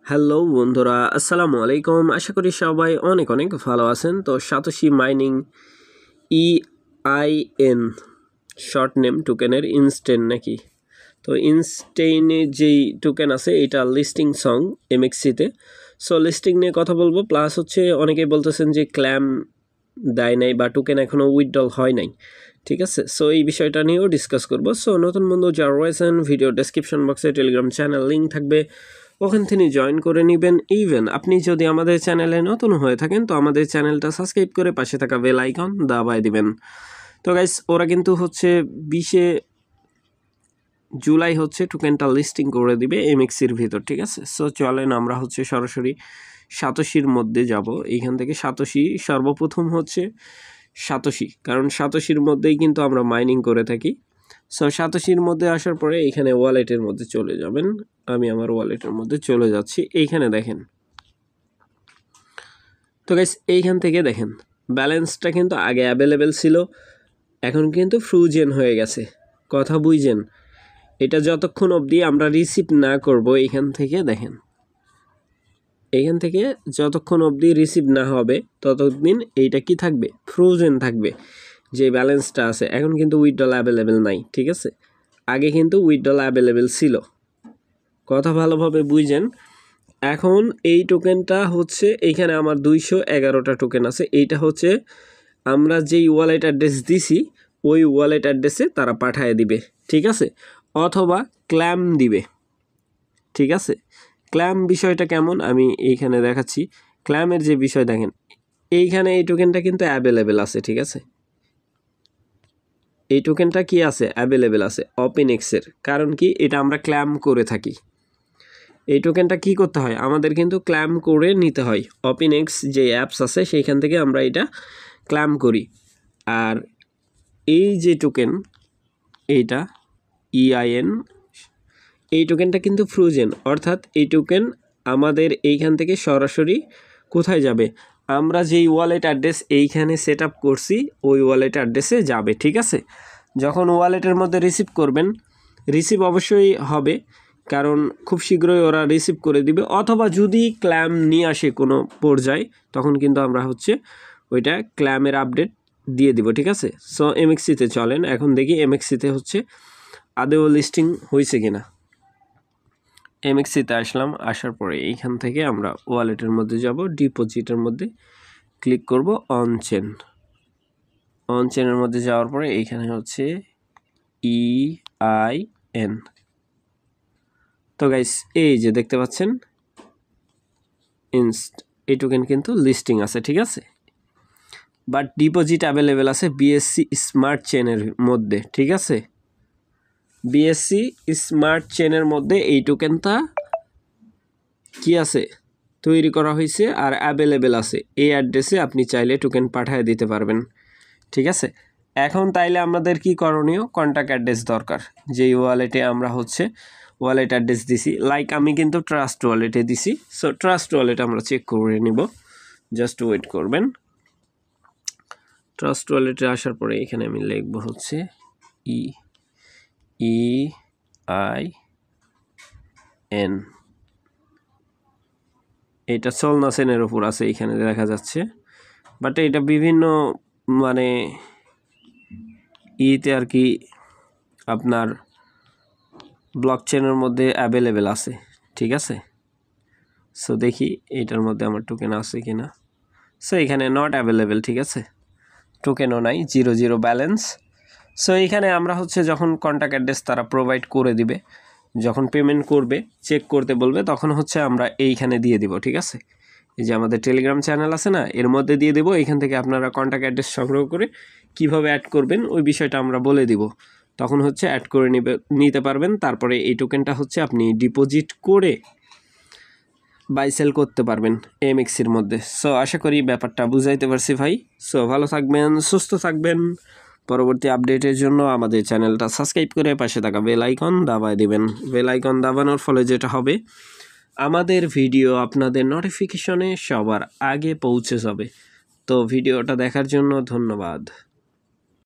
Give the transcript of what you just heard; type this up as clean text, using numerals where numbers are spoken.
Hello বন্ধুরা, আসসালামু আলাইকুম। আশা করি সবাই অনেক অনেক ভালো আছেন। তো Satoshi mining EIN short name টোকেনের ইনস্টেন নাকি, তো ইনস্টেইনে যেই টোকেন আছে এটা লিস্টিং সং MXCতে। সো লিস্টিং নিয়ে কথা বলবো, প্লাস হচ্ছে অনেকেই বলতেছেন যে ক্ল্যাম দেয় নাই বা টোকেন এখনও উইথড্রল হয় নাই, ঠিক আছে। সো এই বিষয়টা নিয়েও ডিসকাস করবো। সো নতুন বন্ধু যারা রয়েছেন, ভিডিও ডেসক্রিপশন বক্সে টেলিগ্রাম চ্যানেল লিঙ্ক থাকবে, ওখান থেকে জয়েন করে নেবেন। ইভেন আপনি যদি আমাদের চ্যানেলে নতুন হয়ে থাকেন তো আমাদের চ্যানেলটা সাবস্ক্রাইব করে পাশে থাকা বেল আইকন দাবায় দিবেন। তো গাইস, ওরা কিন্তু হচ্ছে 20 জুলাই হচ্ছে টোকেনটা লিস্টিং করে দিবে MXCর ভিতর, ঠিক আছে। সো চলেন আমরা হচ্ছে সরাসরি সাতোশির মধ্যে যাব। এইখান থেকে সাতোশি সর্বপ্রথম হচ্ছে সাতোশি, কারণ সাতোশির মধ্যেই কিন্তু আমরা মাইনিং করে থাকি। সো সাতোশির মধ্যে আসার পরে এইখানে ওয়ালেটের মধ্যে চলে যাবেন। আমি আমার ওয়ালেটের মধ্যে চলে যাচ্ছি। এইখানে দেখেন, তো গাইস এইখান থেকে দেখেন ব্যালেন্সটা কিন্তু আগে অ্যাভেলেবেল ছিল, এখন কিন্তু ফ্রোজেন হয়ে গেছে। কথা বুঝছেন? এটা যতক্ষণ অবধি আমরা রিসিভ না করব, এইখান থেকে দেখেন, এইখান থেকে যতক্ষণ অবধি রিসিভ না হবে ততদিন এইটা কি থাকবে, ফ্রোজেন থাকবে। যে ব্যালেন্সটা আছে এখন কিন্তু উইথড্রল অ্যাভেলেবেল নাই, ঠিক আছে। আগে কিন্তু উইথড্রল অ্যাভেলেবেল ছিল, কথা ভালোভাবে বুঝেন। এখন এই টোকেনটা হচ্ছে এইখানে আমার 211টা টোকেন আছে। এইটা হচ্ছে আমরা যেই ওয়ালেট অ্যাড্রেস দিছি ওই ওয়ালেট অ্যাড্রেসে তারা পাঠিয়ে দিবে, ঠিক আছে, অথবা ক্ল্যাম দিবে, ঠিক আছে। ক্ল্যাম বিষয়টা কেমন আমি এইখানে দেখাচ্ছি। ক্ল্যামের যে বিষয় দেখেন, এইখানে এই টোকেনটা কিন্তু অ্যাভেলেবেল আছে, ঠিক আছে। এই টোকেনটা কি আছে, অ্যাভেলেবেল আছে OpenX-এর। কারণ কি, এটা আমরা ক্ল্যাম করে থাকি। এই টোকেনটা কি করতে হয়, আমাদের কিন্তু ক্ল্যাম করে নিতে হয়। OpenX যে অ্যাপস আছে সেইখান থেকে আমরা এটা ক্ল্যাম করি। আর এই যে টোকেন, এইটা EIN, এই টোকেনটা কিন্তু ফ্রোজেন, অর্থাৎ এই টোকেন আমাদের এইখান থেকে সরাসরি কোথায় যাবে, আমরা যেই ওয়ালেট অ্যাড্রেস এইখানে সেট আপ করছি ওই ওয়ালেট অ্যাড্রেসে যাবে, ঠিক আছে। যখন ওয়ালেটের মধ্যে রিসিভ করবেন, রিসিভ অবশ্যই হবে, কারণ খুব শীঘ্রই ওরা রিসিভ করে দিবে। অথবা যদি ক্ল্যাম নিয়ে আসে কোনো পর্যায়ে, তখন কিন্তু আমরা হচ্ছে ওইটা ক্ল্যামের আপডেট দিয়ে দিব, ঠিক আছে। সো MXCতে চলেন, এখন দেখি MXCতে হচ্ছে আদেও লিস্টিং হয়েছে কিনা। MXCতে আসলাম, আসার পরে এইখান থেকে আমরা ওয়ালেটের মধ্যে যাব, ডিপোজিটের মধ্যে ক্লিক করব, অন চেন। অন চেনের মধ্যে যাওয়ার পরে এইখানে হচ্ছে EIN। তো গাইস এই যে দেখতে পাচ্ছেন এই টোকেন কিন্তু লিস্টিং আছে, ঠিক আছে। বাট ডিপোজিট অ্যাভেলেবেল আছে BSC স্মার্ট চেনের মধ্যে, ঠিক আছে। BSC স্মার্ট চেনের মধ্যে এই টোকেনটা কি আছে, তৈরি করা হয়েছে আর অ্যাভেলেবেল আছে। এই অ্যাড্রেসে আপনি চাইলে টোকেন পাঠিয়ে দিতে পারবেন, ঠিক আছে। এখন তাইলে আমাদের কি করণীয়, কন্ট্যাক্ট অ্যাড্রেস দরকার। যেই ওয়ালেটে আমরা হচ্ছে ওয়ালেট অ্যাড্রেস দিছি, লাইক আমি কিন্তু ট্রাস্ট ওয়ালেটে দিছি। সো ট্রাস্ট ওয়ালেট আমরা চেক করে নিব, জাস্ট ওয়েট করবেন। ট্রাস্ট ওয়ালেটে আসার পরে এখানে আমি লিখব হচ্ছে EIN। এটা চলনা চেনের ওপর আছে, এখানে দেখা যাচ্ছে। বাট এটা বিভিন্ন মানে ইতে আর কি আপনার ব্লক চেনের মধ্যে অ্যাভেলেবেল আছে, ঠিক আছে। সো দেখি এটার মধ্যে আমার টোকেন আছে কিনা। সো এখানে নট অ্যাভেলেবেল, ঠিক আছে, টোকেনও নাই, 0 ব্যালেন্স। সো এইখানে আমরা হচ্ছে যখন কন্ট্যাক্ট অ্যাড্রেস তারা প্রোভাইড করে দিবে, যখন পেমেন্ট করবে, চেক করতে বলবে, তখন হচ্ছে আমরা এইখানে দিয়ে দিব, ঠিক আছে। এই যে আমাদের টেলিগ্রাম চ্যানেল আছে না, এর মধ্যে দিয়ে দেবো। এইখান থেকে আপনারা কন্ট্যাক্ট অ্যাড্রেস সংগ্রহ করে কিভাবে অ্যাড করবেন ওই বিষয়টা আমরা বলে দিব, তখন হচ্ছে অ্যাড করে নিতে পারবেন। তারপরে এই টোকেনটা হচ্ছে আপনি ডিপোজিট করে বাই সেল করতে পারবেন MXCর মধ্যে। সো আশা করি ব্যাপারটা বুঝাইতে পারছি ভাই। সো ভালো থাকবেন, সুস্থ থাকবেন। পরবর্তী আপডেটের জন্য আমাদের চ্যানেলটা সাবস্ক্রাইব করে পাশে থাকা বেল আইকন দাবায় দিবেন। বেল আইকন দাবানোর ফলে যেটা হবে, আমাদের ভিডিও আপনাদের নোটিফিকেশনে সবার আগে পৌঁছে যাবে। তো ভিডিওটা দেখার জন্য ধন্যবাদ।